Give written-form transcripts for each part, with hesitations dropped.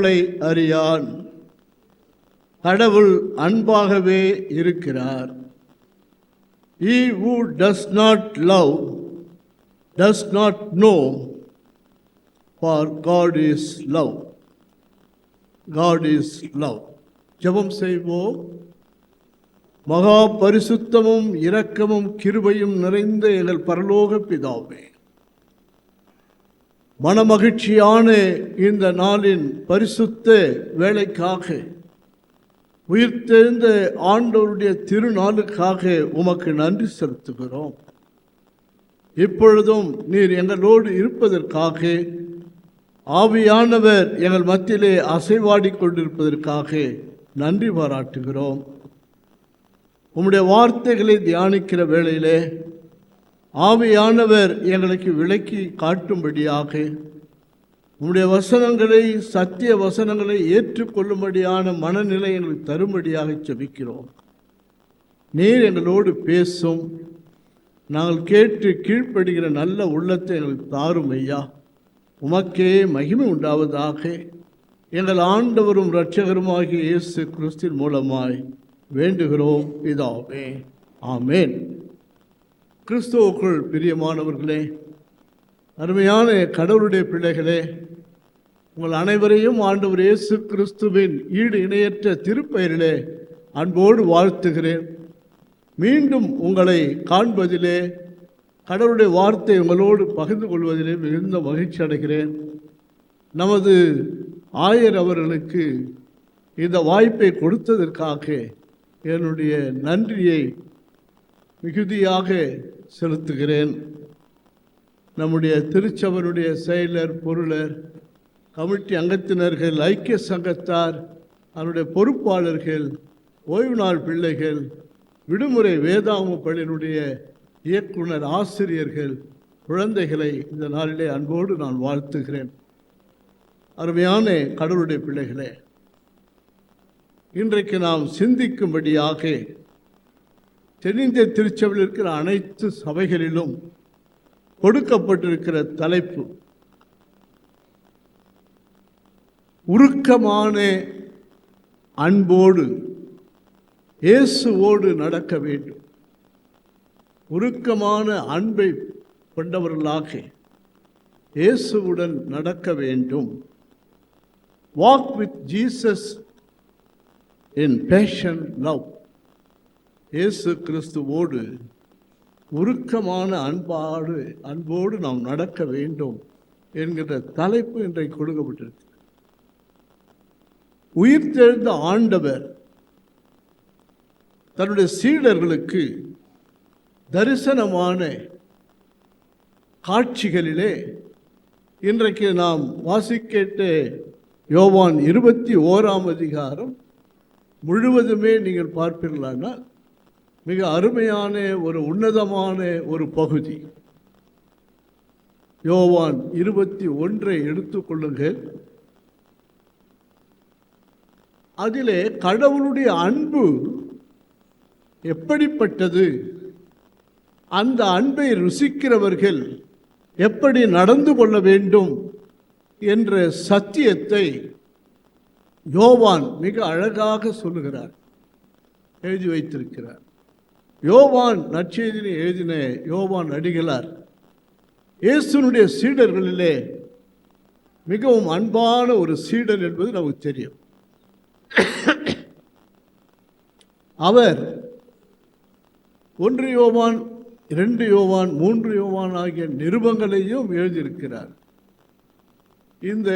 கடவுளை அறியான். கடவுள் அன்பாகவே இருக்கிறார். He who does not love does not know, for God is love. God is love. ஜெபம் செய்வோம். மகா பரிசுத்தமும் இரக்கமும் கிருபையும் நிறைந்த எங்கள் பரலோக பிதாவே, மனமகிழ்ச்சியான இந்த நாளின் பரிசுத்த வேளைக்காக, உயிர்த்தெழுந்த ஆண்டவருடைய திருநாளுக்காக உமக்கு நன்றி செலுத்துகிறோம். இப்பொழுதும் நீர் எங்களோடு இருப்பதற்காக, ஆவியானவர் எங்கள் மத்தியிலே அசைவாடி கொண்டிருப்பதற்காக நன்றி பாராட்டுகிறோம். உம்முடைய வார்த்தைகளை தியானிக்கிற வேளையிலே ஆவியானவர் எங்களுக்கு விளக்கி காட்டும்படியாக, உம்முடைய வசனங்களை, சத்திய வசனங்களை ஏற்றுக்கொள்ளும்படியான மனநிலை எங்களுக்கு தரும்படியாக ஜெபிக்கிறோம். நீர் எங்களோடு பேசும், நாங்கள் கேட்டு கீழ்ப்படுகிற நல்ல உள்ளத்தை எங்களுக்கு தாரும் ஐயா. உமக்கே மகிமை உண்டாவதாக. எங்கள் ஆண்டவரும் இரட்சகருமாகிய இயேசு கிறிஸ்துவின் மூலமாய் வேண்டுகிறோம் பிதாவே, ஆமேன். கிறிஸ்துவுக்குள் பிரியமானவர்களே, அருமையான கடவுளுடைய பிள்ளைகளே, உங்கள் அனைவரையும் ஆண்டவர் இயேசு கிறிஸ்துவின் ஈடு இணையற்ற திருப்பெயரிலே அன்போடு வாழ்த்துகிறேன். மீண்டும் உங்களை காண்பதிலே, கடவுளுடைய வார்த்தை உங்களோடு பகிர்ந்து கொள்வதிலே மிகுந்த மகிழ்ச்சி அடைகிறேன். நமது ஆயர் அவர்களுக்கு இந்த வாய்ப்பை கொடுத்ததற்காக என்னுடைய நன்றியை மிகுதியாக செலுத்துகிறேன். நம்முடைய திருச்சபையினுடைய செயலர், பொருளர், கமிட்டி அங்கத்தினர்கள், ஐக்கிய சங்கத்தார், அதனுடைய பொறுப்பாளர்கள், ஓய்வு நாள் பிள்ளைகள், விடுமுறை வேதாகம பள்ளியினுடைய இயக்குனர், ஆசிரியர்கள், குழந்தைகளை இந்த நாளிலே அன்போடு நான் வாழ்த்துகிறேன். அருமையான கடவுளுடைய பிள்ளைகளே, இன்றைக்கு நாம் சிந்திக்கும்படியாக தென்னிந்திய திருச்சபையில் இருக்கிற அனைத்து சபைகளிலும் கொடுக்கப்பட்டிருக்கிற தலைப்பு உருக்கமான அன்போடு இயேசுவோடு நடக்க வேண்டும். உருக்கமான அன்பை கொண்டவர்களாக இயேசுவுடன் நடக்க வேண்டும். Walk with Jesus in passion love. இயேசு கிறிஸ்துவோடு உருக்கமான அன்போடு நாம் நடக்க வேண்டும் என்கிற தலைப்பு இன்றைக்கு கொடுக்கப்பட்டிருக்கு. உயிர்த்தெழுந்த ஆண்டவர் தன்னுடைய சீடர்களுக்கு தரிசனமான காட்சிகளிலே இன்றைக்கு நாம் வாசிக்கேட்ட யோவான் 21ஆம் அதிகாரம் முழுவதுமே நீங்கள் பார்ப்பீர்களானால் மிக அருமையான ஒரு உன்னதமான ஒரு பகுதி. யோவான் 21 எடுத்துக்கொள்ளுங்கள். அதிலே கடவுளுடைய அன்பு எப்படிப்பட்டது, அந்த அன்பை ருசிக்கிறவர்கள் எப்படி நடந்து கொள்ள வேண்டும் என்ற சத்தியத்தை யோவான் மிக அழகாக சொல்லுகிறார், எழுதி வைத்திருக்கிறார். யோவான் நற்செய்தியை எழுதின யோவான் அடிகளார் இயேசுனுடைய சீடர்களிலே மிகவும் அன்பான ஒரு சீடர் என்பது நமக்கு தெரியும். அவர் 1 யோவான், 2 யோவான், 3 யோவான் ஆகிய நிருபங்களையும் எழுதியிருக்கிறார். இந்த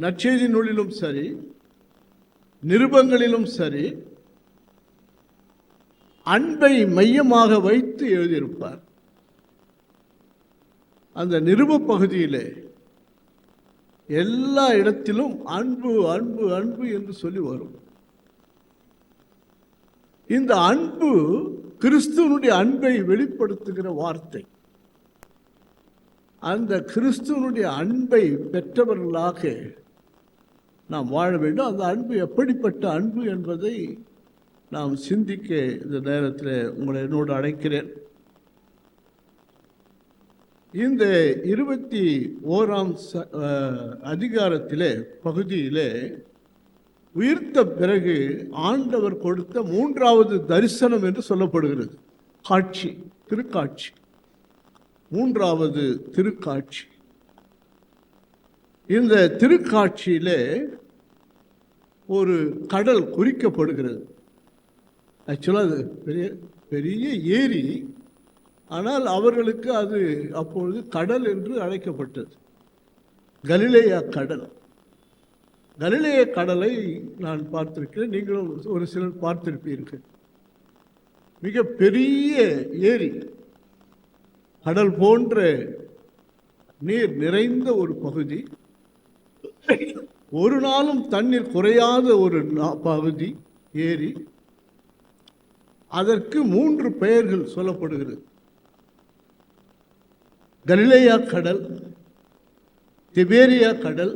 நற்செய்தி நூலிலும் சரி, நிருபங்களிலும் சரி, அன்பை மையமாக வைத்து எழுதியிருப்பார். அந்த நிருப பகுதியிலே எல்லா இடத்திலும் அன்பு அன்பு அன்பு என்று சொல்லி வரும். இந்த அன்பு கிறிஸ்துவனுடைய அன்பை வெளிப்படுத்துகிற வார்த்தை. அந்த கிறிஸ்துவனுடைய அன்பை பெற்றவர்களாக நாம் வாழ வேண்டும். அந்த அன்பு எப்படிப்பட்ட அன்பு என்பதை நாம் சிந்திக்க இந்த நேரத்தில் உங்களை என்னோடு அழைக்கிறேன். இந்த 21ஆம் அதிகாரத்திலே பகுதியிலே உயிர்த்த பிறகு ஆண்டவர் கொடுத்த 3வது தரிசனம் என்று சொல்லப்படுகிறது. காட்சி, திருக்காட்சி, 3வது திருக்காட்சி. இந்த திருக்காட்சியிலே ஒரு கடல் குறிக்கப்படுகிறது. ஆக்சுவலாக அது பெரிய பெரிய ஏரி, ஆனால் அவர்களுக்கு அது அப்பொழுது கடல் என்று அழைக்கப்பட்டது. கலிலேயா கடல். கலிலேய கடலை நான் பார்த்திருக்கிறேன், நீங்களும் ஒரு சிலர் பார்த்திருப்பீர்கள். மிக பெரிய ஏரி, கடல் போன்ற நீர் நிறைந்த ஒரு பகுதி, ஒரு நாளும் தண்ணீர் குறையாத ஒரு பகுதி ஏரி. அதற்கு 3 பெயர்கள் சொல்லப்படுகிறது. கலிலேயா கடல், திபேரியா கடல்,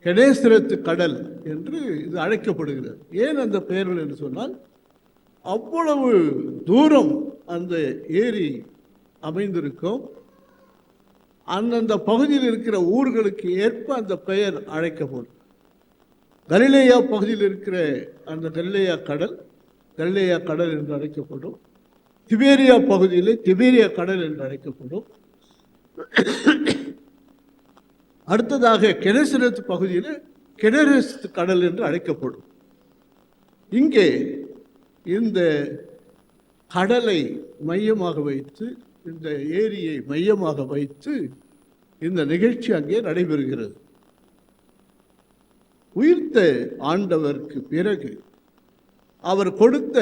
கெனேசரத்து கடல் என்று இது அழைக்கப்படுகிறது. ஏன் அந்த பெயர்கள் என்று சொன்னால், அவ்வளவு தூரம் அந்த ஏரி அமைந்திருக்கும். அந்தந்த பகுதியில் இருக்கிற ஊர்களுக்கு ஏற்ப அந்த பெயர் அழைக்கப்படும். கலிலேயா பகுதியில் இருக்கிற அந்த கலிலேயா கடல் கலிலேயா கடல் என்று அழைக்கப்படும். திபேரியா பகுதியில் திபேரியா கடல் என்று அழைக்கப்படும். அடுத்ததாக கெனேசரத்து பகுதியில் கெனேசரத்து கடல் என்று அழைக்கப்படும். இங்கே இந்த கடலை மையமாக வைத்து, இந்த ஏரியை மையமாக வைத்து இந்த நிகழ்ச்சி அங்கே நடைபெறுகிறது. உயிர்த்த ஆண்டவருக்கு பிறகு அவர் கொடுத்த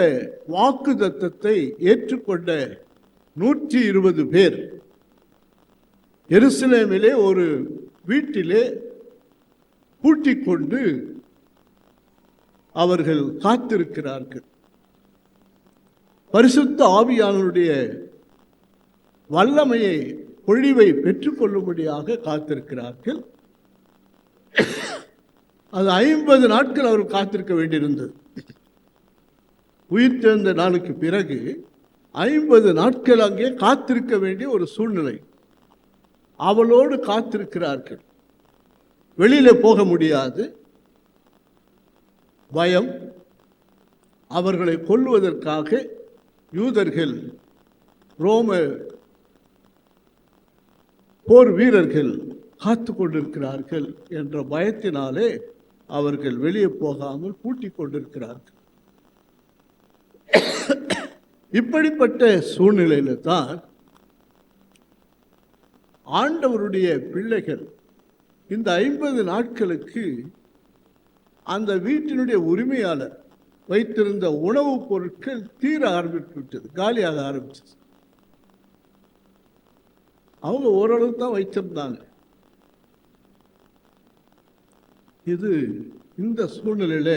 வாக்குத்தத்தத்தை ஏற்றுக்கொண்ட 120 பேர் எருசலேமிலே ஒரு வீட்டிலே பூட்டிக் கொண்டு அவர்கள் காத்திருக்கிறார்கள். பரிசுத்த ஆவியானவருடைய வல்லமையை, பொழிவை பெற்றுக்கொள்ளும்படியாக காத்திருக்கிறார்கள். அது 50 நாட்கள் அவர் காத்திருக்க வேண்டியிருந்தது. உயிர்த்தெழுந்த நாளுக்கு பிறகு 50 நாட்கள் அங்கே காத்திருக்க வேண்டிய ஒரு சூழ்நிலை. அவளோடு காத்திருக்கிறார்கள். வெளியில போக முடியாது, பயம். அவர்களை கொல்லுவதற்காக யூதர்கள், ரோம போர் வீரர்கள் காத்து கொண்டிருக்கிறார்கள் என்ற பயத்தினாலே அவர்கள் வெளியே போகாமல் பூட்டிக் கொண்டிருக்கிறார்கள். இப்படிப்பட்ட சூழ்நிலையில தான் ஆண்டவருடைய பிள்ளைகள் இந்த 50 நாட்களுக்கு அந்த வீட்டினுடைய உரிமையாளர் வைத்திருந்த உணவுப் பொருட்கள் தீர ஆரம்பித்து விட்டது, காலியாக ஆரம்பிச்சது. அவங்க ஓரளவு தான் வைத்திருந்தாங்க. இந்த சூழ்நிலையில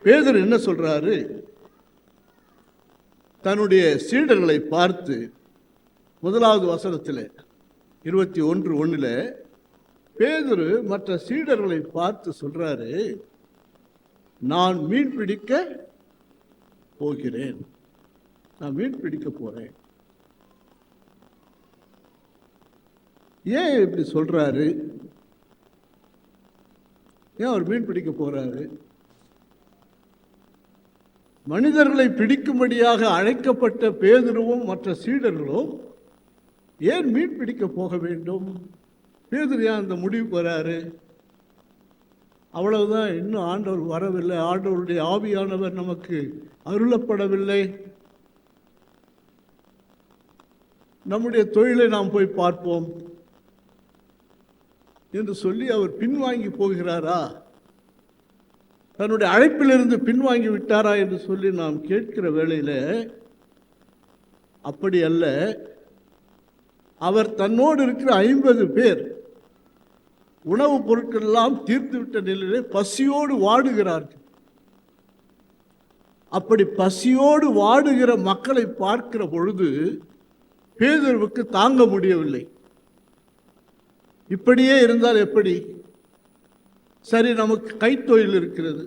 பேதுரு என்ன சொல்றாரு? தன்னுடைய சீடர்களை பார்த்து 1வது வசனத்தில் 21:1 பேதுரு மற்ற சீடர்களை பார்த்து சொல்றாரு, நான் மீன் பிடிக்க போகிறேன், நான் மீன் பிடிக்க போறேன். ஏன் இப்படி சொல்றாரு? ஏன் அவர் மீன் பிடிக்க போறாரு? மனிதர்களை பிடிக்கும்படியாக அழைக்கப்பட்ட பேதுருவும் மற்ற சீடர்களும் ஏன் மீன் பிடிக்க போக வேண்டும்? பேதுரு ஏன் அந்த முடிவுக்கு வராரு? அவ்வளவுதான், இன்னும் ஆண்டவர் வரவில்லை, ஆண்டவருடைய ஆவியானவர் நமக்கு அருளப்படவில்லை, நம்முடைய தொழிலை நாம் போய் பார்ப்போம் என்று சொல்லி அவர் பின்வாங்கி போகிறாரா? தன்னுடைய அழைப்பிலிருந்து பின்வாங்கி விட்டாரா என்று சொல்லி நாம் கேட்கிற வேளையில அப்படி அல்ல. அவர் தன்னோடு இருக்கிற 50 பேர் உணவுப் பொருட்கள் எல்லாம் தீர்த்துவிட்ட நிலையிலே பசியோடு வாடுகிறார்கள். அப்படி பசியோடு வாடுகிற மக்களை பார்க்கிற பொழுது பேதுருவுக்கு தாங்க முடியவில்லை. இப்படியே இருந்தால் எப்படி? சரி, நமக்கு கைத்தொழில் இருக்கிறது,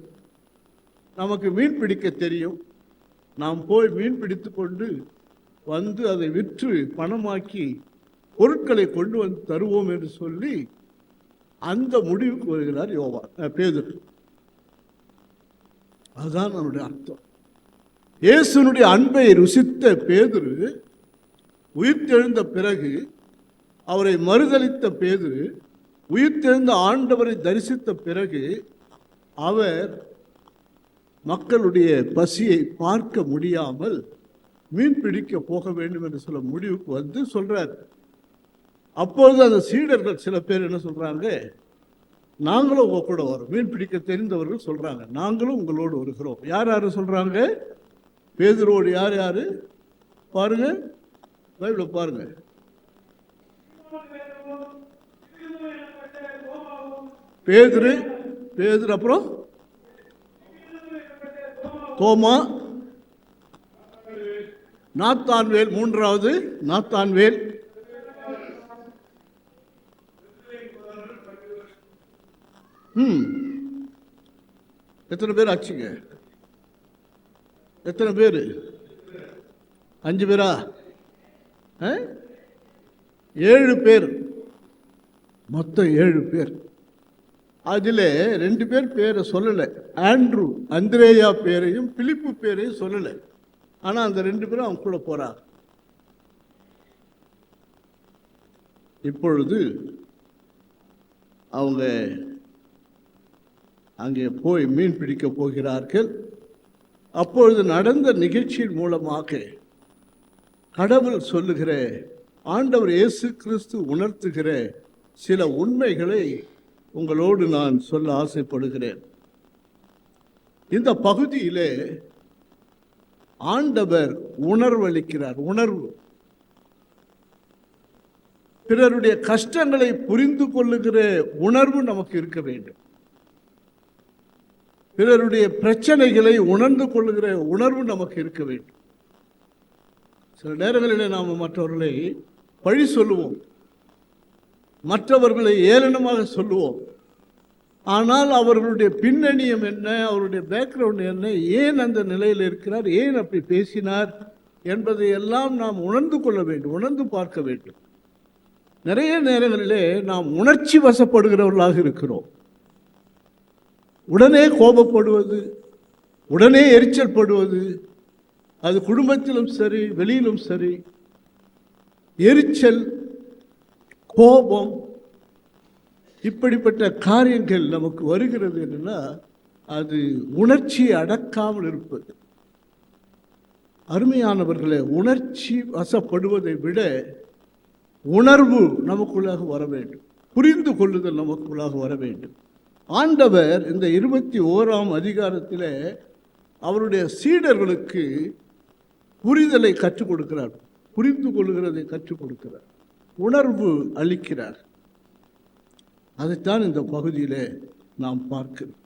நமக்கு மீன் பிடிக்க தெரியும், நாம் போய் மீன் பிடித்து கொண்டு வந்து அதை விற்று பணமாக்கி பொருட்களை கொண்டு வந்து தருவோம் என்று சொல்லி அந்த முடிவுக்கு வருகிறார் பேதுரு. அதுதான் நம்முடைய அர்த்தம். இயேசுனுடைய அன்பை ருசித்த பேதுரு உயிர்த்தெழுந்த பிறகு, அவரை மறுதலித்த பேதுரு உயிர்த்தெழுந்த ஆண்டவரை தரிசித்த பிறகு, அவர் மக்களுடைய பசியை பார்க்க முடியாமல் மீன் பிடிக்க போக வேண்டும் என்று சொல்ல முடிவுக்கு வந்து சொல்றார். அப்பொழுது அந்த சீடர்கள் சில பேர் என்ன சொல்றாங்க, நாங்களும் உங்க கூட வரோம். மீன் பிடிக்க தெரிந்தவர்கள் சொல்றாங்க, நாங்களும் உங்களோடு வருகிறோம். யார் யாரு சொல்றாங்க? பேதுருவோடு யார் யாரு பாருங்க, பைபிள பாருங்க. பேதுரு, அப்புறம் தோமா, நாத்தான்வேல், மூன்றாவது நாத்தான்வேல், எத்தனை பேர் ஆச்சுங்க? எத்தனை பேர்? 5 பேரா? 7 பேர், மொத்தம் 7 பேர். அதில் 2 பேர் பேரை சொல்லலை. ஆண்ட்ரூ, அந்திரேயா பேரையும் பிலிப்பு பேரையும் சொல்லலை. ஆனால் அந்த 2 பேரும் அவங்க கூட போறாங்க. இப்பொழுது அவங்க அங்கே போய் மீன் பிடிக்க போகிறார்கள். அப்பொழுது நடந்த நிகழ்ச்சியின் மூலமாக கடவுள் சொல்லுகிற, ஆண்டவர் இயேசு கிறிஸ்து உணர்த்துகிற சில உண்மைகளை உங்களோடு நான் சொல்ல ஆசைப்படுகிறேன். இந்த பகுதியிலே ஆண்டவர் உணர்வளிக்கிறார். உணர்வு, பிறருடைய கஷ்டங்களை புரிந்து கொள்ளுகிற உணர்வு நமக்கு இருக்க வேண்டும். பிறருடைய பிரச்சனைகளை உணர்ந்து கொள்ளுகிற உணர்வு நமக்கு இருக்க வேண்டும். சில நேரங்களில் நாம் மற்றவர்களை பழி சொல்லுவோம், மற்றவர்களை ஏளனமாக சொல்லுவோம். ஆனால் அவர்களுடைய பின்னணியம் என்ன, அவருடைய பேக்ரவுண்ட் என்ன, ஏன் அந்த நிலையில் இருக்கிறார், ஏன் அப்படி பேசினார் என்பதை எல்லாம் நாம் உணர்ந்து கொள்ள வேண்டும், உணர்ந்து பார்க்க வேண்டும். நிறைய நேரங்களிலே நாம் உணர்ச்சி வசப்படுகிறவர்களாக இருக்கிறோம். உடனே கோபப்படுவது, உடனே எரிச்சல் படுவது, அது குடும்பத்திலும் சரி வெளியிலும் சரி. எரிச்சல், கோபம், இப்படிப்பட்ட காரியங்கள் நமக்கு வருகிறது என்னன்னா, அது உணர்ச்சியை அடக்காமல் இருப்பது. அருமையானவர்களே, உணர்ச்சி வசப்படுவதை விட உணர்வு நமக்குள்ளாக வர வேண்டும், புரிந்து கொள்ளுதல் நமக்குள்ளாக வர வேண்டும். ஆண்டவர் இந்த 21ஆம் அதிகாரத்தில் அவருடைய சீடர்களுக்கு புரிதலை கற்றுக் கொடுக்கிறார், புரிந்து கொள்கிறதை கற்றுக் கொடுக்கிறார், உணர்வு அளிக்கிறார். அதைத்தான் இந்த பகுதியில் நாம் பார்க்கிறோம்.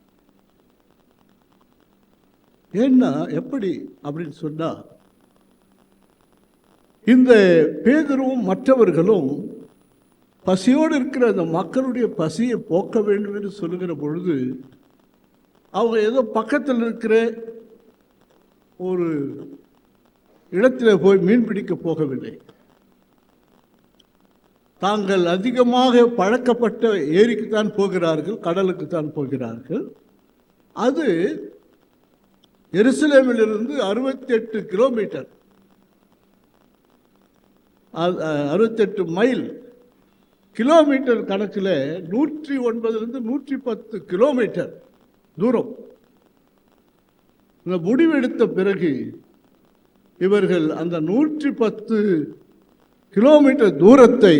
ஏன்னா எப்படி அப்படின்னு சொன்னா, இந்த பேதுருவும் மற்றவர்களும் பசியோடு இருக்கிற அந்த மக்களுடைய பசியை போக்க வேண்டும் என்று சொல்லுகிற பொழுது, அவங்க ஏதோ பக்கத்தில் இருக்கிற ஒரு இடத்தில் போய் மீன் பிடிக்க போகவில்லை. தாங்கள் அதிகமாக பழக்கப்பட்ட ஏரிக்குத்தான் போகிறார்கள், கடலுக்குத்தான் போகிறார்கள். அது எருசலேமிலிருந்து 68 கிலோமீட்டர், 68 மைல், கிலோமீட்டர் கணக்கில் 109லிருந்து 110 கிலோமீட்டர் தூரம். இந்த முடிவெடுத்த பிறகு இவர்கள் அந்த 110 கிலோமீட்டர் தூரத்தை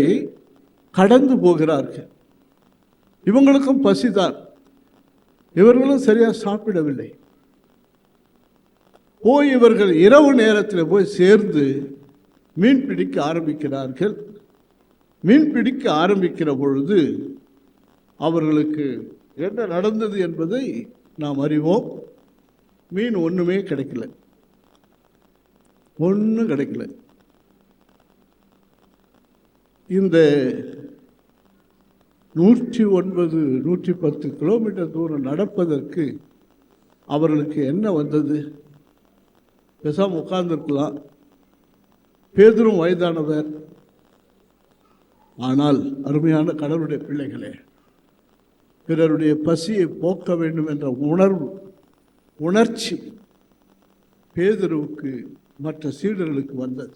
கடந்து போகிறார்கள். இவங்களுக்கும் பசிதான், இவர்களும் சரியாக சாப்பிடவில்லை. போய் இவர்கள் இரவு நேரத்தில் போய் சேர்ந்து மீன் பிடிக்க ஆரம்பிக்கிறார்கள். மீன் பிடிக்க ஆரம்பிக்கிற பொழுது அவர்களுக்கு என்ன நடந்தது என்பதை நாம் அறிவோம். மீன் ஒன்றுமே கிடைக்கல, ஒன்றும் கிடைக்கல. இந்த 109, 110 கிலோமீட்டர் தூரம் நடப்பதற்கு அவர்களுக்கு என்ன வந்தது? பேசாமல் உட்கார்ந்துருக்கலாம், பேதுரும் வயதானவர். ஆனால் அருமையான கடவுளுடைய பிள்ளைகளே, பிறருடைய பசியை போக்க வேண்டும் என்ற உணர்ச்சி பேதுருவுக்கு மற்ற சீடர்களுக்கு வந்தது.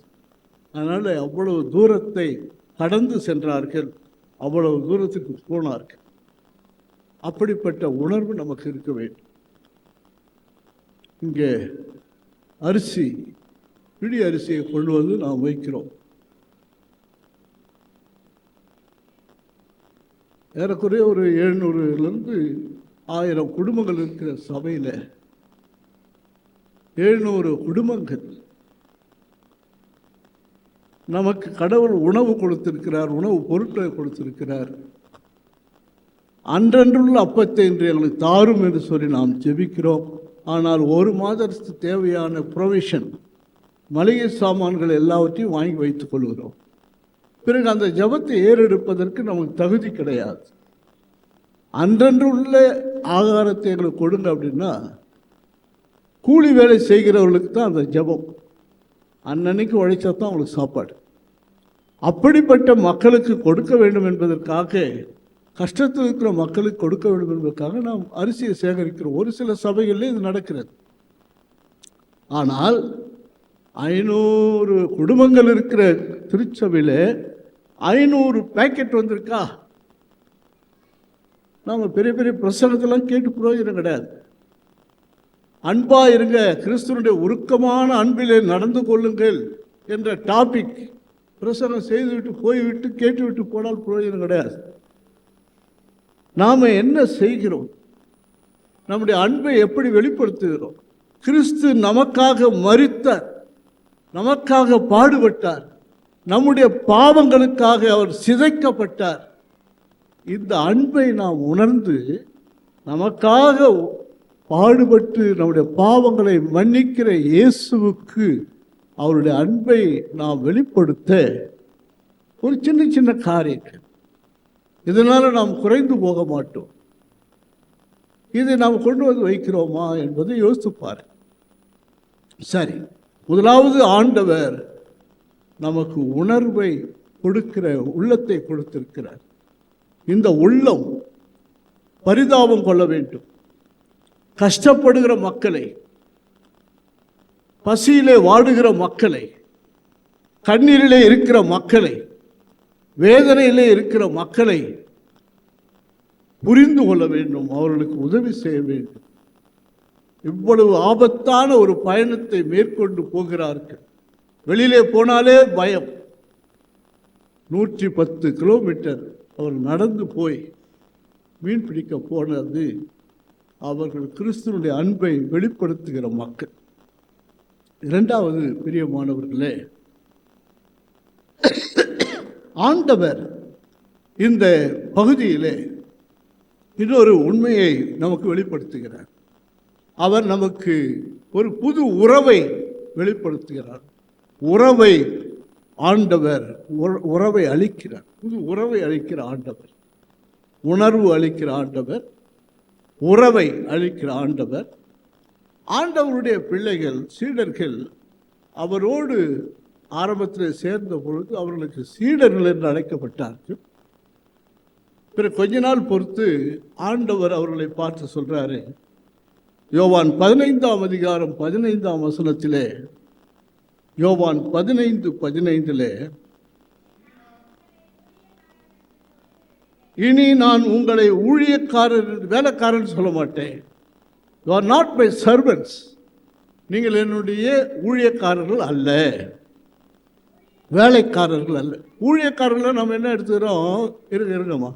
அதனால் அவ்வளவு தூரத்தை கடந்து சென்றார்கள், அவ்வளவு தூரத்துக்கு போனார்கள். அப்படிப்பட்ட உணர்வு நமக்கு இருக்க வேண்டும். இங்கே அரிசி, பிடி அரிசியை கொண்டு வந்து நாம் வைக்கிறோம். ஏறக்குறைய ஒரு 700லேருந்து 1000 குடும்பங்கள் இருக்கிற சபையில் 700 குடும்பங்கள் நமக்கு கடவுள் உணவு கொடுத்திருக்கிறார், உணவு பொருட்களை கொடுத்திருக்கிறார். அன்றன்றுள்ள அப்பத்தை இன்று எங்களுக்கு தாரும் என்று சொல்லி நாம் ஜெபிக்கிறோம். ஆனால் ஒரு மாதத்துக்கு தேவையான ப்ரொவிஷன், மளிகை சாமான்கள் எல்லாவற்றையும் வாங்கி வைத்துக் கொள்கிறோம். பிறகு அந்த ஜபத்தை ஏறெடுப்பதற்கு நமக்கு தகுதி கிடையாது. அன்றன்று உள்ள ஆகாரத்தை எங்களுக்கு கொடுங்க அப்படின்னா, கூலி வேலை செய்கிறவர்களுக்கு தான் அந்த ஜபம். அன்னன்னைக்கு உழைச்சா தான் அவங்களுக்கு சாப்பாடு. அப்படிப்பட்ட மக்களுக்கு கொடுக்க வேண்டும் என்பதற்காக, கஷ்டத்தில் இருக்கிற மக்களுக்கு கொடுக்க வேண்டும் என்பதற்காக நாம் அரிசியை சேகரிக்கிறோம். ஒரு சில சபைகளில் இது நடக்கிறது. ஆனால் 500 குடும்பங்கள் இருக்கிற திருச்சபையில் 500 பேக்கெட் வந்திருக்கா? நாம் பெரிய பெரிய பிரசங்கத்தெல்லாம் கேட்டு பிரயோஜனம் கிடையாது. அன்பா இருங்க, கிறிஸ்துவனுடைய உருக்கமான அன்பிலே நடந்து கொள்ளுங்கள் என்ற டாபிக் பிரசங்கம் செய்துவிட்டு போய்விட்டு கேட்டுவிட்டு போனால் பிரயோஜனம் கிடையாது. நாம் என்ன செய்கிறோம்? நம்முடைய அன்பை எப்படி வெளிப்படுத்துகிறோம்? கிறிஸ்து நமக்காக மரித்தார், நமக்காக பாடுபட்டார், நம்முடைய பாவங்களுக்காக அவர் சிதைக்கப்பட்டார். இந்த அன்பை நாம் உணர்ந்து நமக்காக பாடுபட்டு நம்முடைய பாவங்களை மன்னிக்கிற இயேசுவுக்கு அவருடைய அன்பை நாம் வெளிப்படுத்த ஒரு சின்ன சின்ன காரியங்கள், இதனால் நாம் குறைந்து போக மாட்டோம். இதை நாம் கொண்டு வந்து வைக்கிறோமா என்பதை யோசித்துப்பார். சரி, முதலாவது ஆண்டவர் நமக்கு உணர்வை கொடுக்கிற உள்ளத்தை கொடுத்திருக்கிறார். இந்த உள்ளம் பரிதாபம் கொள்ள வேண்டும். கஷ்டப்படுகிற மக்களை, பசியிலே வாடுகிற மக்களை, கண்ணீரிலே இருக்கிற மக்களை, வேதனையிலே இருக்கிற மக்களை புரிந்து கொள்ள வேண்டும், அவர்களுக்கு உதவி செய்ய வேண்டும். இவ்வளவு ஆபத்தான ஒரு பயணத்தை மேற்கொண்டு போகிறார்கள். வெளியிலே போனாலே பயம். 110 கிலோமீட்டர் அவர் நடந்து போய் மீன் பிடிக்க போனது அவர்கள் கிறிஸ்துவனுடைய அன்பை வெளிப்படுத்துகிற மக்கள். இரண்டாவது, பிரியமானவர்களே, ஆண்டவர் இந்த பகுதியிலே இன்னொரு உண்மையை நமக்கு வெளிப்படுத்துகிறார். அவர் நமக்கு ஒரு புது உறவை வெளிப்படுத்துகிறார். உறவை ஆண்டவர் உறவை அளிக்கிறார். புது உறவை அளிக்கிற ஆண்டவர், உணர்வு அளிக்கிற ஆண்டவர், உறவை அளிக்கிற ஆண்டவர். ஆண்டவருடைய பிள்ளைகள், சீடர்கள் அவரோடு ஆரம்பத்தில் சேர்ந்த பொழுது அவர்களுக்கு சீடர்கள் என்று அழைக்கப்பட்டார்கள். பிறகு கொஞ்ச நாள் பொறுத்து ஆண்டவர் அவர்களை பார்த்து சொல்றாரு. யோவான் 15ஆம் அதிகாரம் 15ஆம் வசனத்திலே, யோவான் 15:15, இனி நான் உங்களை ஊழியக்காரர், வேலைக்காரன் சொல்ல மாட்டேன். You are not my servants. நீங்கள் என்னுடைய ஊழியக்காரர்கள் அல்ல, வேலைக்காரர்கள் அல்ல. ஊழியக்காரர்கள் நம்ம என்ன எடுத்துக்கிறோம்? இருங்கம்மா,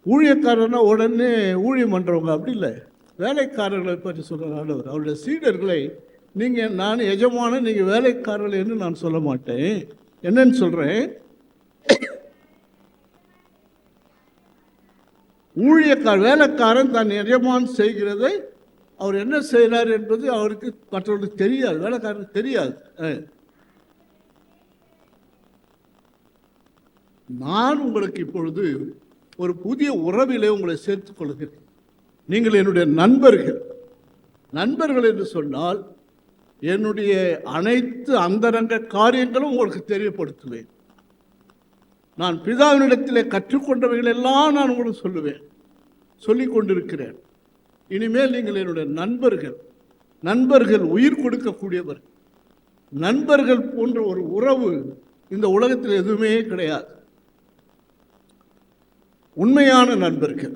ஊழியக்காரர்னா உடனே ஊழியம் பண்ணுறவங்க, அப்படி இல்லை. வேலைக்காரர்களை பற்றி சொல்கிற ஆண்டவர் அவருடைய சீடர்களை, நீங்கள், நான் எஜமான, நீங்கள் வேலைக்காரர்கள் என்று நான் சொல்ல மாட்டேன். என்னன்னு சொல்கிறேன்? வேலைக்காரன் தன் எஜமான் செய்கிறதை அவர் என்ன செய்கிறார் என்பது அவருக்கு மற்றவர்களுக்கு தெரியாது, வேலைக்காரனுக்கு தெரியாது. நான் உங்களுக்கு இப்பொழுது ஒரு புதிய உறவிலே உங்களை சேர்த்துக் கொள்கிறேன். நீங்கள் என்னுடைய நண்பர்கள். நண்பர்கள் என்று சொன்னால் என்னுடைய அனைத்து அந்தரங்க காரியங்களும் உங்களுக்கு தெரியப்படுத்துவேன். நான் பிதாவினிடத்திலே கற்றுக்கொண்டவைகள் எல்லாம் நான் உங்களுக்கு சொல்லுவேன், சொல்லிக் கொண்டிருக்கிறேன். இனிமேல் நீங்கள் என்னுடைய நண்பர்கள். நண்பர்கள் உயிர் கொடுக்கக்கூடியவர். நண்பர்கள் போன்ற ஒரு உறவு இந்த உலகத்தில் எதுவுமே கிடையாது. உண்மையான நண்பர்கள்.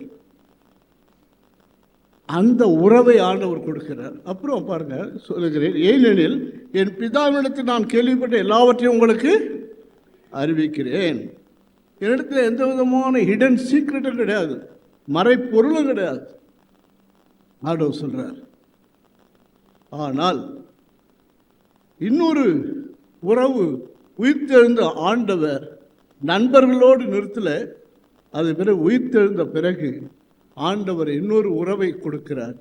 அந்த உறவை ஆண்டவர் கொடுக்கிறார். அப்புறம் பாருங்க, சொல்லுகிறேன், ஏனெனில் என் பிதாவினிடத்தில் நான் கேள்விப்பட்ட எல்லாவற்றையும் உங்களுக்கு அறிவிக்கிறேன். என்னிடத்தில் எந்த விதமான ஹிடன் சீக்ரெட்டும் கிடையாது, மறைப்பொருளும் கிடையாது. ஆண்டவர் சொல்றார். ஆனால் இன்னொரு உறவு உயிர்த்தெழுந்த ஆண்டவர் நண்பர்களோடு நிறுத்தல. அது பிறகு உயிர்த்தெழுந்த பிறகு ஆண்டவர் இன்னொரு உறவை கொடுக்கிறார்.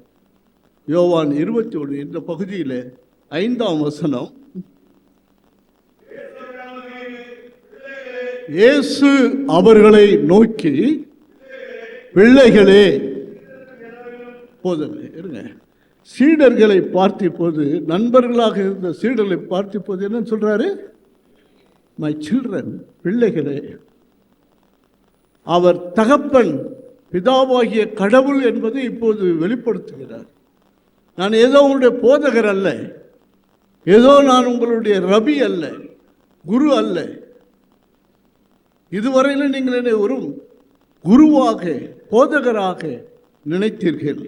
யோவான் 21 இந்த பகுதியில் 5ஆம் வசனம், இயேசு அவர்களை நோக்கி, பிள்ளைகளே, போதுங்க இருங்க, சீடர்களை பார்த்த போது, நண்பர்களாக இருந்த சீடர்களை பார்த்த போது என்ன சொல்றாரு? மை சில்ட்ரன், பிள்ளைகளே. அவர் தகப்பன், பிதாவாகிய கடவுள் என்பதை இப்போது வெளிப்படுத்துகிறார். நான் ஏதோ உங்களுடைய போதகர் அல்ல, ஏதோ நான் உங்களுடைய ரபி அல்ல, குரு அல்ல. இதுவரையிலும் நீங்கள் என்னை ஒரு குருவாக, போதகராக நினைத்தீர்கள்,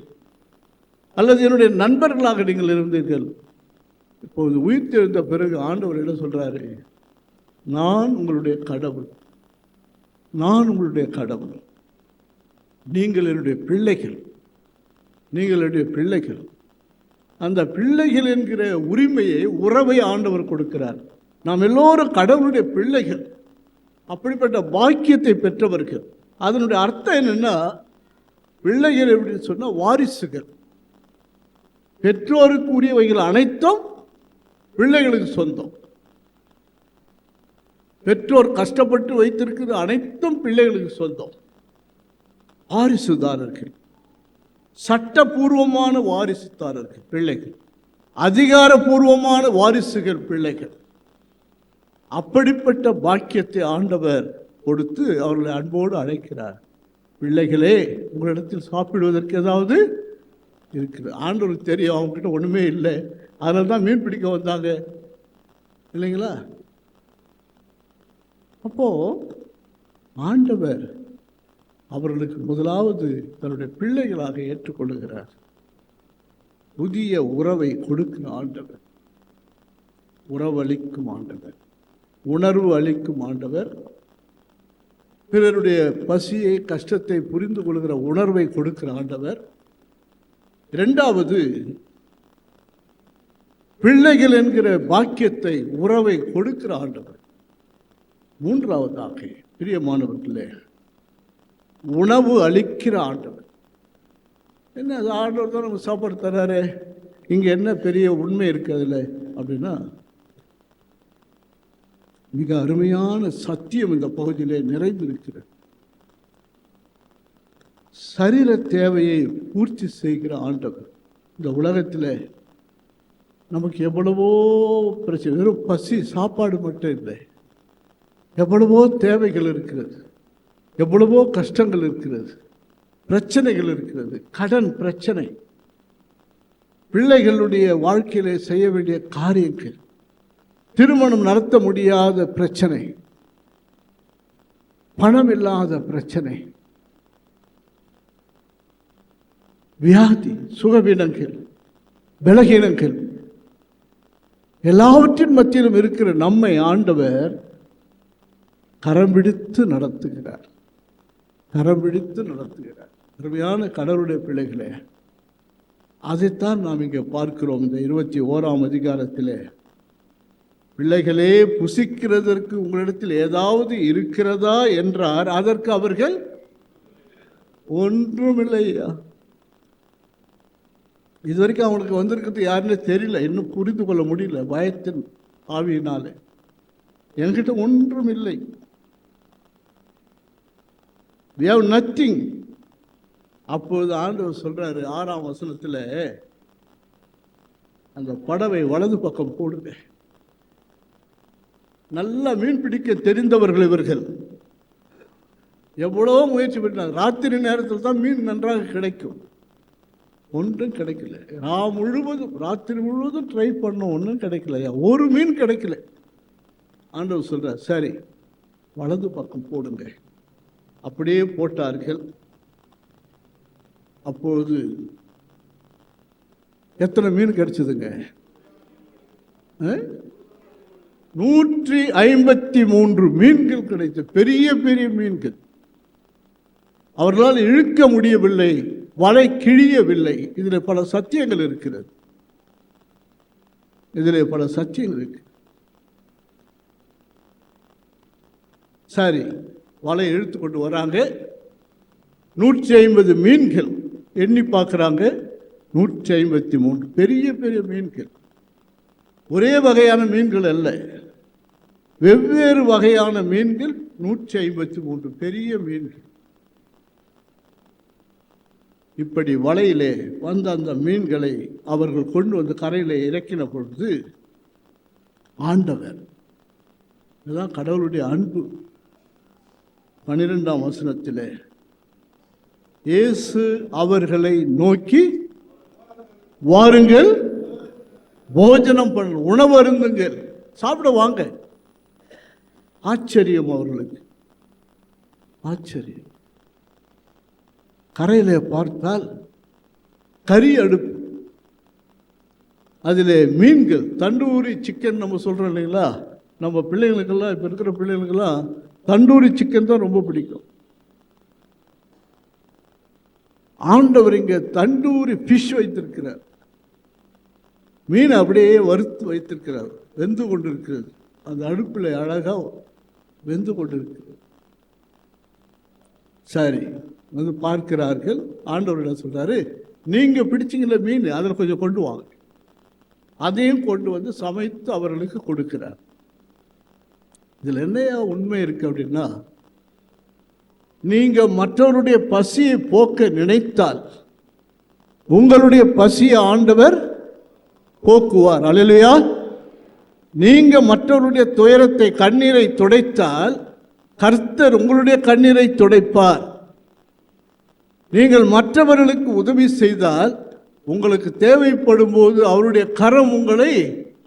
அல்லது என்னுடைய நண்பர்களாக நீங்கள் இருந்தீர்கள். இப்போது உயிர்த்தெழுந்த பிறகு ஆண்டவர் என்ன சொல்றாரு? நான் உங்களுடைய கடவுள், நான் உங்களுடைய கடவுள், நீங்கள் என்னுடைய பிள்ளைகள், நீங்கள் என்னுடைய பிள்ளைகள். அந்த பிள்ளைகள் என்கிற உரிமையை, உறவை ஆண்டவர் கொடுக்கிறார். நாம் எல்லோரும் கடவுளுடைய பிள்ளைகள், அப்படிப்பட்ட பாக்கியத்தை பெற்றவர்கள். அதனுடைய அர்த்தம் என்னன்னா, பிள்ளைகள் எப்படின்னு சொன்னால் வாரிசுகள். பெற்றோருக்கு உரியவைகள் அனைத்தும் பிள்ளைகளுக்கு சொந்தம். பெற்றோர் கஷ்டப்பட்டு வைத்திருக்கிறது அனைத்தும் பிள்ளைகளுக்கு சொந்தம். வாரிசுதாரர்கள், சட்டபூர்வமான வாரிசுதாரர்கள் பிள்ளைகள், அதிகாரபூர்வமான வாரிசுகள் பிள்ளைகள். அப்படிப்பட்ட பாக்கியத்தை ஆண்டவர் கொடுத்து அவர்களை அன்போடு அழைக்கிறார். பிள்ளைகளே, உங்களிடத்தில் சாப்பிடுவதற்கு ஏதாவது இருக்குது. ஆண்டவருக்கு தெரியும் அவங்ககிட்ட ஒன்றுமே இல்லை, அதனால தான் மீன் பிடிக்க வந்தாங்க இல்லைங்களா? அப்போ ஆண்டவர் அவர்களுக்கு முதலாவது தன்னுடைய பிள்ளைகளாக ஏற்றுக்கொள்ளுகிறார். புதிய உறவை கொடுக்கிற ஆண்டவர், உறவளிக்கும் ஆண்டவர், உணர்வு அளிக்கும் ஆண்டவர், பிறருடைய பசியை, கஷ்டத்தை புரிந்து கொள்கிற உணர்வை கொடுக்கிற ஆண்டவர். இரண்டாவது, பிள்ளைகள் என்கிற பாக்கியத்தை, உறவை கொடுக்கிற ஆண்டவர். மூன்றாவதாக, பிரியமானவர்களே, உணவு அளிக்கிற ஆண்டவர். என்ன அது ஆண்டவர் தான் நம்ம சாப்பாடு தராரு, இங்கே என்ன பெரிய உண்மை இருக்குது அதில் அப்படின்னா, மிக அருமையான சத்தியம் இந்த பகுதியிலே நிறைந்திருக்கிறது. சரீர தேவையை பூர்த்தி செய்கிற ஆண்டவர். இந்த உலகத்தில் நமக்கு எவ்வளவோ பிரச்சனை, வெறும் பசி சாப்பாடு மட்டும் இல்லை, எவ்வளவோ தேவைகள் இருக்கிறது, எவ்வளவோ கஷ்டங்கள் இருக்கிறது, பிரச்சனைகள் இருக்கிறது. கடன் பிரச்சனை, பிள்ளைகளுடைய வாழ்க்கையிலே செய்ய வேண்டிய காரியங்கள், திருமணம் நடத்த முடியாத பிரச்சனை, பணம் இல்லாத பிரச்சனை, வியாதி, சுகவீனங்கள், பலகீனங்கள், எல்லாவற்றின் மத்தியிலும் இருக்கிற நம்மை ஆண்டவர் கரம் பிடித்து நடத்துகிறார், கரம் பிடித்து நடத்துகிறார். அருமையான கடவுளுடைய பிள்ளைகளே, அதைத்தான் நாம் இங்கே பார்க்கிறோம். இந்த 21ஆம் அதிகாரத்தில், பிள்ளைகளே, புசிக்கிறதற்கு உங்களிடத்தில் ஏதாவது இருக்கிறதா என்றார். அதற்கு அவர்கள் ஒன்றுமில்லையா. இதுவரைக்கும் அவங்களுக்கு வந்திருக்கிறது யாருன்னே தெரியல, இன்னும் புரிந்து கொள்ள முடியல, பயத்தின் ஆவியினால. என்கிட்ட ஒன்றும் இல்லை, we have nothing. அப்போது ஆண்டவர் சொல்றாரு 6ஆம் வசனத்தில், அந்த படவை வலது பக்கம் போடுங்க. நல்லா மீன் பிடிக்க தெரிந்தவர்கள் இவர்கள். எவ்வளோ முயற்சி பண்ணாங்க. ராத்திரி நேரத்தில் தான் மீன் நன்றாக கிடைக்கும். ஒன்றும் கிடைக்கல. நான் முழுவதும் ராத்திரி முழுவதும் ட்ரை பண்ணோம், ஒன்றும் கிடைக்கலையா, ஒரு மீன் கிடைக்கல. ஆண்டவர் சொல்கிறார், சரி வலது பக்கம் போடுங்க. அப்படியே போட்டார்கள். அப்பொழுது எத்தனை மீன் கிடைச்சதுங்க? 153 மீன்கள் கிடைத்த. பெரிய பெரிய மீன்கள். அவர்களால் இழுக்க முடியவில்லை, வலை கிழியவில்லை. இதில் பல சத்தியங்கள் இருக்கிறது. இதில் பல சத்தியங்கள் இருக்கு. சரி, வலை இழுத்து கொண்டு வராங்க. 150 மீன்கள் எண்ணி பார்க்குறாங்க. 153 பெரிய பெரிய மீன்கள். ஒரே வகையான மீன்கள் அல்ல, வெவ்வேறு வகையான மீன்கள். 153 பெரிய மீன்கள். இப்படி வலையிலே வந்த அந்த மீன்களை அவர்கள் கொண்டு வந்து கரையில் இறக்கின பொழுது ஆண்டவர், இதுதான் கடவுளுடைய அன்பு. 12ஆம் வசனத்தில் இயேசு அவர்களை நோக்கி, வாருங்கள், போஜனம் பண்ண, உணவு அருந்துங்கள், சாப்பிட வாங்க. ஆச்சரியம் அவர்களுக்கு, ஆச்சரியம். கரையிலே பார்த்தால் கறி அடுப்பு, அதில் மீன்கள், தண்டூரி சிக்கன் நம்ம சொல்கிறோம் இல்லைங்களா, நம்ம பிள்ளைங்களுக்கெல்லாம், இப்போ இருக்கிற பிள்ளைங்களுக்கெல்லாம் தண்டூரி சிக்கன் தான் ரொம்ப பிடிக்கும். ஆண்டவர் இங்கே தண்டூரி ஃபிஷ் வைத்திருக்கிறார். மீன் அப்படியே வறுத்து வைத்திருக்கிறார், வெந்து கொண்டிருக்கிறது. அந்த அடுப்பில் அழகாக வெந்து கொண்டிருக்கிறது. சரி, வந்து பார்க்கிறார்கள். ஆண்டவரிடம் சொல்கிறாரு, நீங்கள் பிடிச்சிங்கள மீன், அதில் கொஞ்சம் கொண்டு வாங்க. அதையும் கொண்டு வந்து சமைத்து அவர்களுக்கு கொடுக்கிறார். இதில் என்னையா உண்மை இருக்கு அப்படின்னா, நீங்கள் மற்றவருடைய பசியை போக்க நினைத்தால் உங்களுடைய பசியை ஆண்டவர் போக்குவார். அல்லேலூயா. நீங்க மற்றவருடைய துயரத்தை, கண்ணீரை துடைத்தால் கர்த்தர் உங்களுடைய கண்ணீரை துடைப்பார். நீங்கள் மற்றவர்களுக்கு உதவி செய்தால் உங்களுக்கு தேவைப்படும் போது அவருடைய கரம் உங்களை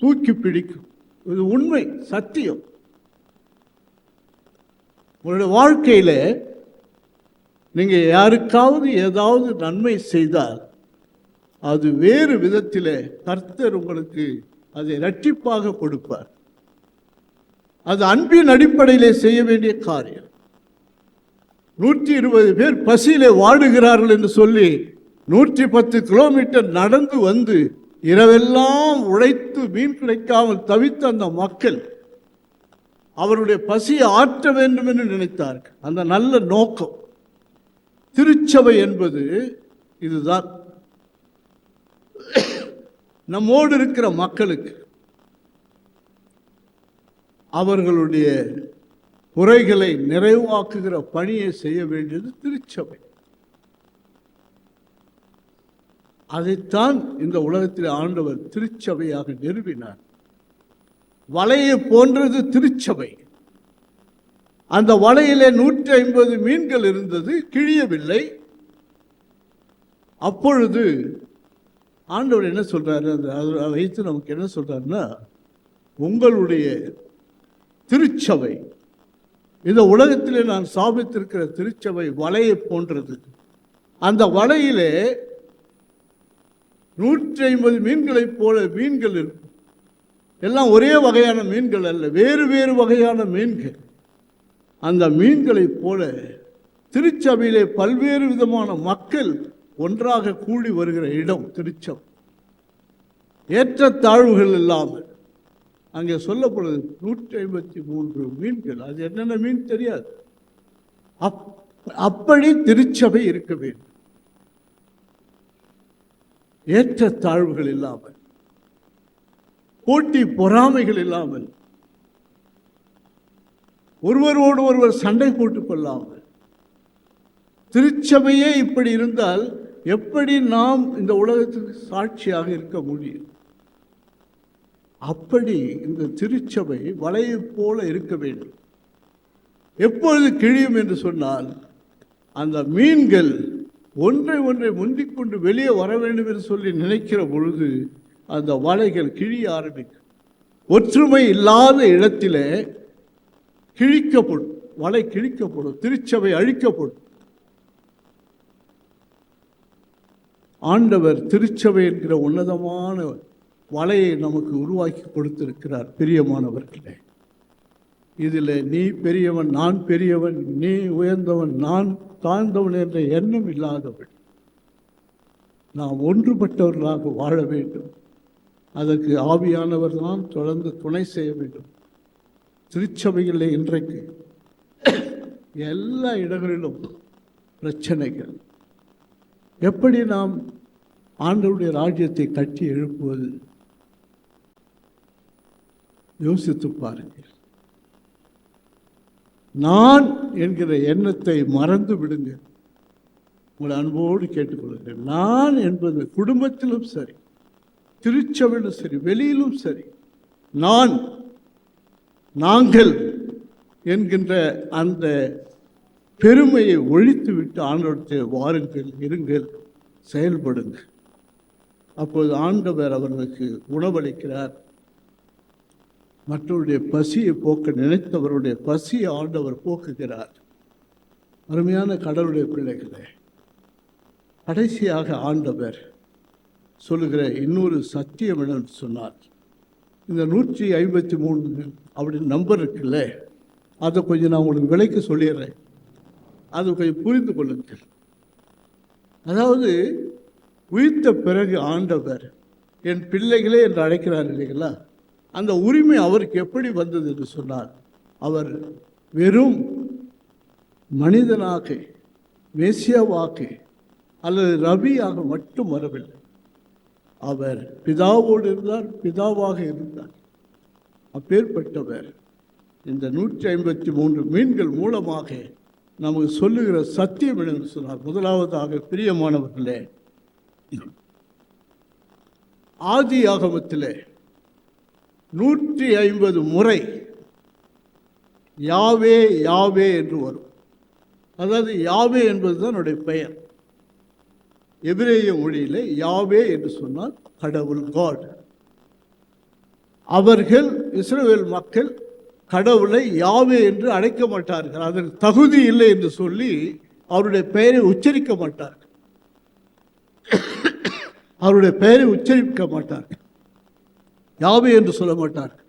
தூக்கி பிடிக்கும். இது உண்மை, சத்தியம். உங்களுடைய வாழ்க்கையில் நீங்கள் யாருக்காவது ஏதாவது நன்மை செய்தால் அது வேறு விதத்தில் கர்த்தர் உங்களுக்கு அதை இரட்டிப்பாக கொடுப்பார். அது அன்பின் அடிப்படையிலே செய்ய வேண்டிய காரியம். 120 பேர் பசியிலே வாடுகிறார்கள் என்று சொல்லி 110 கிலோமீட்டர் நடந்து வந்து இரவெல்லாம் உழைத்து மீன் கிடைக்காமல் தவித்த அந்த மக்கள் அவருடைய பசியை ஆற்ற வேண்டும் என்று நினைத்தார்கள். அந்த நல்ல நோக்கம். திருச்சபை என்பது இதுதான். நம்மோடு இருக்கிற மக்களுக்கு அவர்களுடைய குறைகளை நிறைவாக்குகிற பணியை செய்ய வேண்டியது திருச்சபை. அதைத்தான் இந்த உலகத்தில் ஆண்டவர் திருச்சபையாக நிறுவினார். வலையை போன்றது திருச்சபை. அந்த வலையிலே 150 மீன்கள் இருந்தது, கிழியவில்லை. அப்பொழுது ஆண்டவர் என்ன சொல்றாரு, அதை வைத்து நமக்கு என்ன சொல்றாருன்னா, உங்களுடைய திருச்சபை, இந்த உலகத்திலே நான் ஸ்தாபித்திருக்கிற திருச்சபை வலையை போன்றது. அந்த வலையிலே 150 மீன்களைப் போல மீன்கள் இருக்கும். எல்லாம் ஒரே வகையான மீன்கள் அல்ல, வேறு வேறு வகையான மீன்கள். அந்த மீன்களைப் போல திருச்சபையிலே பல்வேறு விதமான மக்கள் ஒன்றாக கூடி வருகிற இடம் திருச்சபை. ஏற்றத்தாழ்வுகள் இல்லாமல் அங்கே சொல்லப்படுது 153 மீன்கள். அது என்னென்ன மீன் தெரியாது. அப்படி திருச்சபை இருக்க வேண்டும். ஏற்றத்தாழ்வுகள் இல்லாமல், போட்டி பொறாமைகள் இல்லாமல், ஒருவரோடு ஒருவர் சண்டை போட்டுக் கொள்ளாமல். திருச்சபையே இப்படி இருந்தால் எப்படி நாம் இந்த உலகத்துக்கு சாட்சியாக இருக்க முடியும்? அப்படி இந்த திருச்சபை வலையை போல இருக்க வேண்டும். எப்பொழுது கிழியும் என்று சொன்னால், அந்த மீன்கள் ஒன்றை முந்திக்கொண்டு வெளியே வர வேண்டும் என்று சொல்லி நினைக்கிற பொழுது அந்த வலைகள் கிழிய ஆரம்பிக்கும். ஒற்றுமை இல்லாத இடத்திலே கிழிக்கப்படும், வலை கிழிக்கப்படும், திருச்சபை அழிக்கப்படும். ஆண்டவர் திருச்சபை என்கிற உன்னதமான வலையை நமக்கு உருவாக்கி கொடுத்திருக்கிறார். பிரியமானவர்களே, இதில் நீ பெரியவன், நான் பெரியவன், நீ உயர்ந்தவன், நான் தாழ்ந்தவன் என்ற எண்ணம் இல்லாதவன். நாம் ஒன்றுபட்டவர்களாக வாழ வேண்டும். அதற்கு ஆவியானவர் தான் தொடர்ந்து துணை செய்ய வேண்டும். திருச்சபைகளில் இன்றைக்கு எல்லா இடங்களிலும் பிரச்சனைகள். எப்படி நாம் ஆண்டவருடைய ராஜ்யத்தை கட்டி எழுப்புவது? யோசித்து பாருங்கள். நான் என்கிற எண்ணத்தை மறந்து விடுங்க. உங்களை அன்போடு கேட்டுக்கொள்கிறேன். நான் என்பது குடும்பத்திலும் சரி, திருச்சபையிலும் சரி, வெளியிலும் சரி, நான், நாங்கள் என்கின்ற அந்த பெருமையை ஒழித்துவிட்டு ஆண்டவரத்தை வாருங்கள், இருங்கள், செயல்படுங்கள். அப்போது ஆண்டவர் அவர்களுக்கு உணவளிக்கிறார். மற்றவருடைய பசியை போக்க நினைத்தவருடைய பசியை ஆண்டவர் போக்குகிறார். அருமையான கடவுளுடைய பிள்ளைகளே, கடைசியாக ஆண்டவர் சொல்லுகிற இன்னொரு சத்தியம் என்னன்னு சொன்னார். இந்த 153 அப்படின்னு நம்பர் இருக்குல்ல, அதை கொஞ்சம் நான் உங்களுக்கு விலைக்கு சொல்லிடுறேன். அதை கொஞ்சம் புரிந்து கொள்ளுங்கள். அதாவது உயிர்த்த பிறகு ஆண்டவர் என் பிள்ளைகளே என்று அழைக்கிறார் இல்லைங்களா? அந்த உரிமை அவருக்கு எப்படி வந்தது என்று சொன்னார். அவர் வெறும் மனிதனாக, மேசியாவாக அல்லது ரபியாக மட்டும் வரவில்லை. அவர் பிதாவோடு இருந்தார், பிதாவாக இருந்தார். அப்பேற்பட்டவர் இந்த 153 மீன்கள் மூலமாக நமக்கு சொல்லுகிற சத்தியம் என்று சொன்னார். முதலாவதாக, பிரியமானவர்களே, ஆதி ஆகமத்திலே 150 முறை யாவே யாவே என்று வரும். அதாவது யாவே என்பதுதான் என்னுடைய பெயர். எபிரேய மொழியிலே யாவே என்று சொன்னால் கடவுள், காட். அவர்கள், இஸ்ரவேல் மக்கள், கடவுளை யாவே என்று அழைக்க மாட்டார்கள். அதற்கு தகுதி இல்லை என்று சொல்லி அவருடைய பெயரை உச்சரிக்க மாட்டார்கள். அவருடைய பெயரை உச்சரிக்க மாட்டார்கள். யாவே என்று சொல்ல மாட்டார்கள்.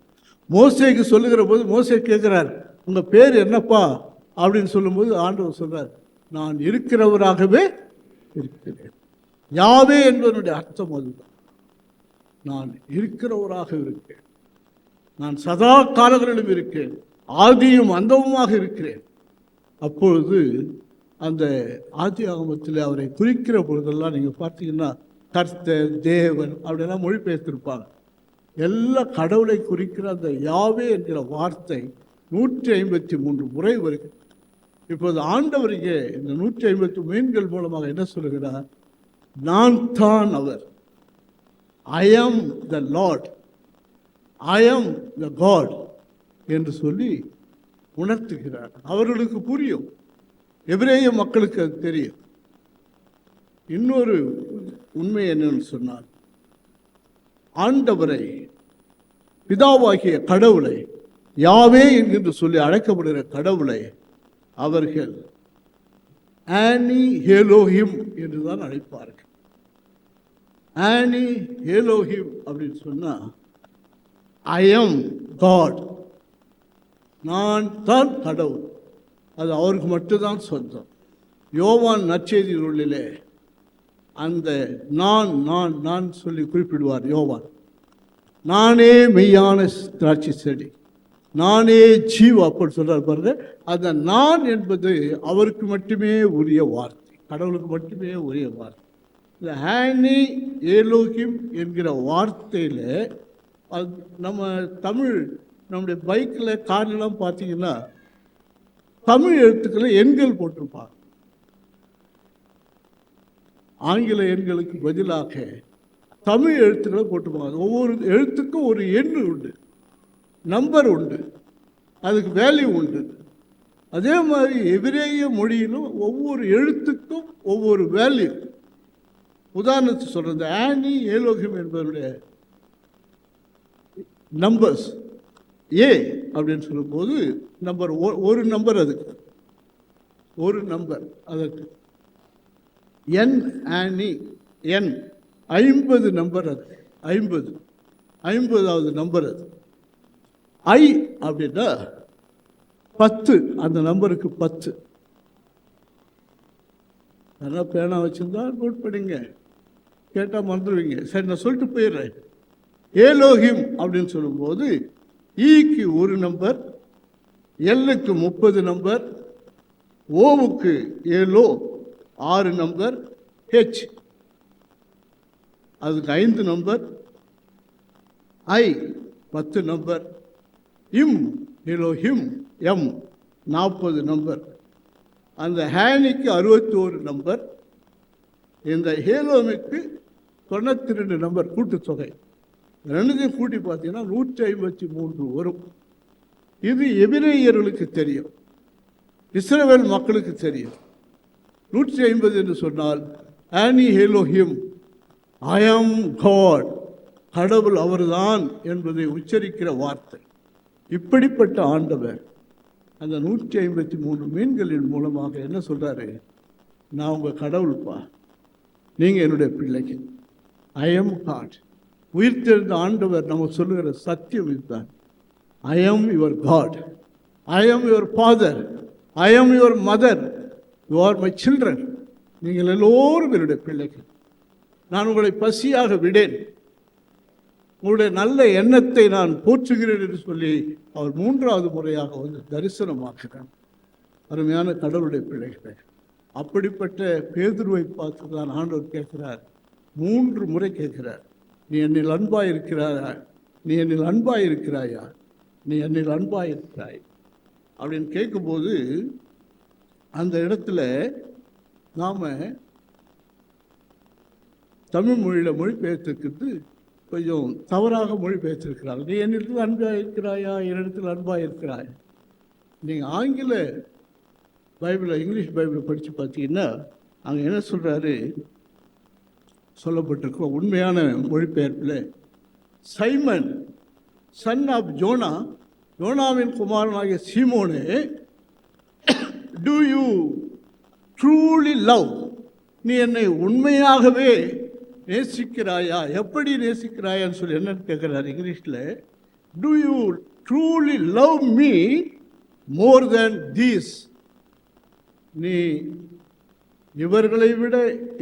மோசேக்கு சொல்லுகிற போது மோசே கேட்கிறார், உங்க பேர் என்னப்பா அப்படின்னு சொல்லும்போது ஆண்டவர் சொல்றார், நான் இருக்கிறவராகவே இருக்கிறேன். யாவே என்பதனுடைய அர்த்தம் அதுதான். நான் இருக்கிறவராக இருக்கிறேன். நான் சதா காலங்களிலும் இருக்கிறேன், ஆதியும் அந்தமுமாக இருக்கிறேன். அப்பொழுது அந்த ஆதி ஆகமத்தில் அவரை குறிக்கிற பொழுதெல்லாம் நீங்கள் பார்த்தீங்கன்னா கர்த்தர், தேவன் அப்படியெல்லாம் மொழிபெயர்த்திருப்பாங்க. எல்லா கடவுளை குறிக்கிற அந்த யாவே என்கிற வார்த்தை 153 முறை வருகிறது. இப்போது ஆண்டவருக்கு இந்த 150 மீன்கள் மூலமாக என்ன சொல்லுகிறார்? நான் தான் அவர். ஐ ஆம் த லார்ட், ஐ ஆம் த காட் என்று சொல்லி உணர்த்துகிறார். அவர்களுக்கு புரியும், எபிரேய மக்களுக்கு அது தெரியும். இன்னொரு உண்மை என்னன்னு சொன்னால், ஆண்டவரை, பிதாவாகிய கடவுளை, யாவே என்று சொல்லி அழைக்கப்படுகிற கடவுளை அவர்கள் ஆனி ஹேலோஹிம் என்றுதான் அழைப்பார்கள். ஆனி ஹேலோஹிம் அப்படின்னு சொன்னா ஐ ஆம் காட், நான் தான் கடவுள். அது அவருக்கு மட்டும்தான் சொந்தம். யோவான் நற்செய்தி நூலிலே அந்த நான் நான் நான் சொல்லி குறிப்பிடுவார் யோவான். நானே மெய்யான திராட்சை செடி, நானே ஜீவ அப்படி சொல்றார் பாருங்க. அந்த நான் என்பது அவருக்கு மட்டுமே உரிய வார்த்தை, கடவுளுக்கு மட்டுமே உரிய வார்த்தை. இந்த ஹேனி ஏலோகிம் என்கிற வார்த்தையில் நம்ம தமிழ், நம்முடைய பைக்கில், கார்லாம் பார்த்தீங்கன்னா தமிழ் எழுத்துக்களை எண்கள் போட்டிருப்பாங்க. ஆங்கில எண்களுக்கு பதிலாக தமிழ் எழுத்துக்களை போட்டுப்பாங்க. ஒவ்வொரு எழுத்துக்கும் ஒரு எண் உண்டு, நம்பர் உண்டு, அதுக்கு வேல்யூ உண்டு. அதே மாதிரி எபிரேய மொழியிலும் ஒவ்வொரு எழுத்துக்கும் ஒவ்வொரு வேல்யூ. உதாரணத்துக்கு சொல்கிறது, ஆனி ஏலோகிம் என்பவருடைய நம்பர்ஸ் ஏ அப்படின்னு சொல்லும்போது ஒரு நம்பர், அதுக்கு ஒரு நம்பர், அதற்கு என் ஆனி என் 50 நம்பர், அது 50வது நம்பர். அது ஐ அப்படின்னா 10, அந்த நம்பருக்கு 10. நல்லா பேனா வச்சுருந்தா நோட் பண்ணிங்க, கேட்டால் மறந்துடுவீங்க. சரி, நான் சொல்லிட்டு போயிடுறேன். ஏலோகிம் அப்படின்னு சொல்லும்போது ஈக்கு ஒரு நம்பர், எல்லுக்கு 30 நம்பர், ஓவுக்கு 6 நம்பர், ஹெச் அதுக்கு 5 நம்பர், ஐ 10 நம்பர், இம் எலோஹிம் எம் 40 நம்பர், அந்த ஹேனிக்கு 61 நம்பர், இந்த ஹேலோமிக்கு 92 நம்பர் கூட்டுத்தொகை. ரெண்டுத்தையும் கூட்டி பார்த்தீங்கன்னா 153 வரும். இது எபிரேயர்களுக்கு தெரியும், இஸ்ரவேல் மக்களுக்கு தெரியும். 150 என்று சொன்னால் ஆனி ஹேலோஹிம், ஐ ஆம் காட், கடவுள் அவர்தான் என்பதை உச்சரிக்கிற வார்த்தை. இப்படிப்பட்ட ஆண்டவர் அந்த 153 மீன்களின் மூலமாக என்ன சொல்றாரு? நான் உங்கள் கடவுள்ப்பா, நீங்கள் என்னுடைய பிள்ளைகள், ஐ ஆம் காட். உயிர்த்தெழுந்த ஆண்டவர் நம்ம சொல்லுகிற சத்தியம் இதுதான். ஐ am your God, I am your father, I am your mother, you are my children. நீங்கள் எல்லோரும் என்னுடைய பிள்ளைகள். நான் உங்களை பசியாக விடேன், உங்களுடைய நல்ல எண்ணத்தை நான் போற்றுகிறேன் என்று சொல்லி அவர் 3வது முறையாக வந்து தரிசனமாக்குகிறார். அருமையான கடவுளுடைய பிள்ளைகளை, அப்படிப்பட்ட பேதுருவை பார்த்து தான் ஆண்டவர் கேட்கிறார், 3 முறை கேட்கிறார், நீ என்னில் அன்பாய் இருக்கிறாயா, நீ என்னில் அன்பாய் இருக்கிறாயா, நீ என்னில் அன்பாய் இருக்கிறாய் அப்படின்னு கேட்கும்போது அந்த இடத்துல நாம் தமிழ் மொழியில் மொழிபெயர்த்திருக்கிறது கொஞ்சம் தவறாக மொழிபெயர்த்திருக்கிறார்கள். நீ என்னிடத்தில் அன்பாக இருக்கிறாயா, என்னிடத்தில் அன்பாக இருக்கிறாய். நீங்கள் ஆங்கில பைபிளை, இங்கிலீஷ் பைபிளை படித்து பார்த்தீங்கன்னா அங்கே என்ன சொல்கிறாரு, சொல்லப்பட்டிருக்க உண்மையான மொழிபெயர்ப்பில், சைமன் சன் ஆஃப் ஜோனா, யோனாவின் குமாரனாகிய சீமோனே, டு யூ ட்ரூலி லவ், நீ என்னை உண்மையாகவே நேசிக்கிறாயா, எப்படி நேசிக்கிறாயான்னு சொல்லி என்னன்னு கேட்குறாரு இங்கிலீஷில். To you truly love me more than these, நீ இவர்களை விட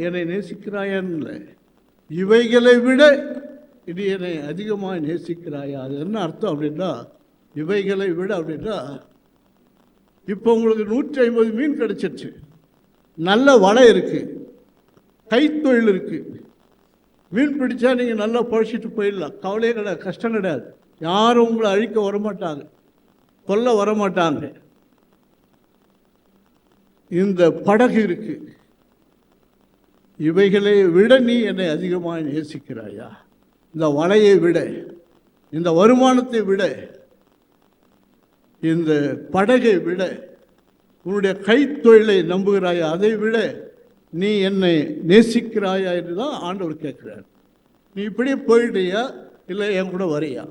என்னை நேசிக்கிறாயான்னு, இவைகளை விட இது என்னை அதிகமாக நேசிக்கிறாயா. அது என்ன அர்த்தம் அப்படின்னா, இவைகளை விட அப்படின்னா, இப்போ உங்களுக்கு 150 மீன் கிடைச்சிருச்சு, நல்ல வலை இருக்குது, கைத்தொழில் இருக்குது, மீன் பிடிச்சா நீங்கள் நல்லா பழிச்சிட்டு போயிடலாம், கவலையே கிடையாது, கஷ்டம் கிடையாது, யாரும் உங்களை அழிக்க வரமாட்டாங்க, கொல்ல வரமாட்டாங்க. இந்த படகு இருக்கு, இவைகளை விட நீ என்னை அதிகமாக நேசிக்கிறாயா, இந்த வலையை விட, இந்த வருமானத்தை விட, இந்த படகை விட, உன்னுடைய கைத்தொழிலை நம்புகிறாயா, அதை விட நீ என்னை நேசிக்கிறாயா என்று தான் ஆண்டவர் கேட்கிறார். நீ இப்படியே போயிட்டியா, இல்லை என் கூட வரையா,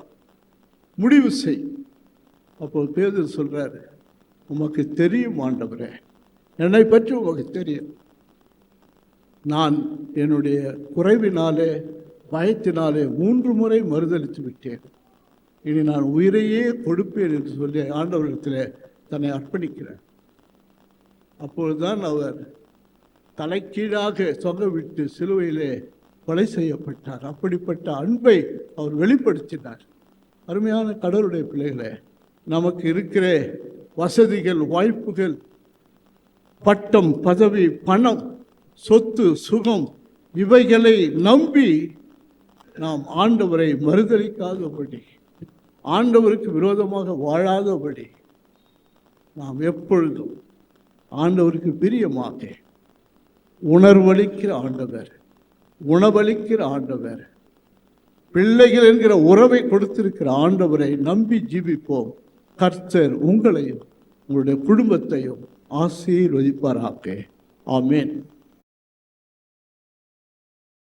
முடிவு செய். அப்போ பேதுரு சொல்றாரு, உமக்கு தெரியும் ஆண்டவரே, என்னை பற்றி உமக்கு தெரியும், நான் என்னுடைய குறைவினாலே பயத்தினாலே 3 முறை மறுதளித்து விட்டேன், இனி நான் உயிரையே கொடுப்பேன் என்று சொல்லி ஆண்டவரிடத்தில் தன்னை அர்ப்பணிக்கிறார். அப்பொழுதுதான் அவர் தலைக்கீழாக தொங்கவிட்டு சிலுவையிலே கொலை செய்யப்பட்டார். அப்படிப்பட்ட அன்பை அவர் வெளிப்படுத்தினார். அருமையான கடவுளுடைய பிள்ளைகளே, நமக்கு இருக்கிற வசதிகள், வாய்ப்புகள், பட்டம், பதவி, பணம், சொத்து, சுகம், இவைகளை நம்பி நாம் ஆண்டவரை மறுதலிக்காதபடி, ஆண்டவருக்கு விரோதமாக வாழாதபடி, நாம் எப்பொழுதும் ஆண்டவருக்கு பிரியமாக, உணர்வளிக்கிற ஆண்டவர், உணவளிக்கிற ஆண்டவர், பிள்ளைகள் என்கிற உறவை கொடுத்திருக்கிற ஆண்டவரை நம்பி ஜீவிப்போம். கர்த்தர் உங்களையும் உங்களுடைய குடும்பத்தையும் ஆசீர்வதிப்பாராக. ஆமென்.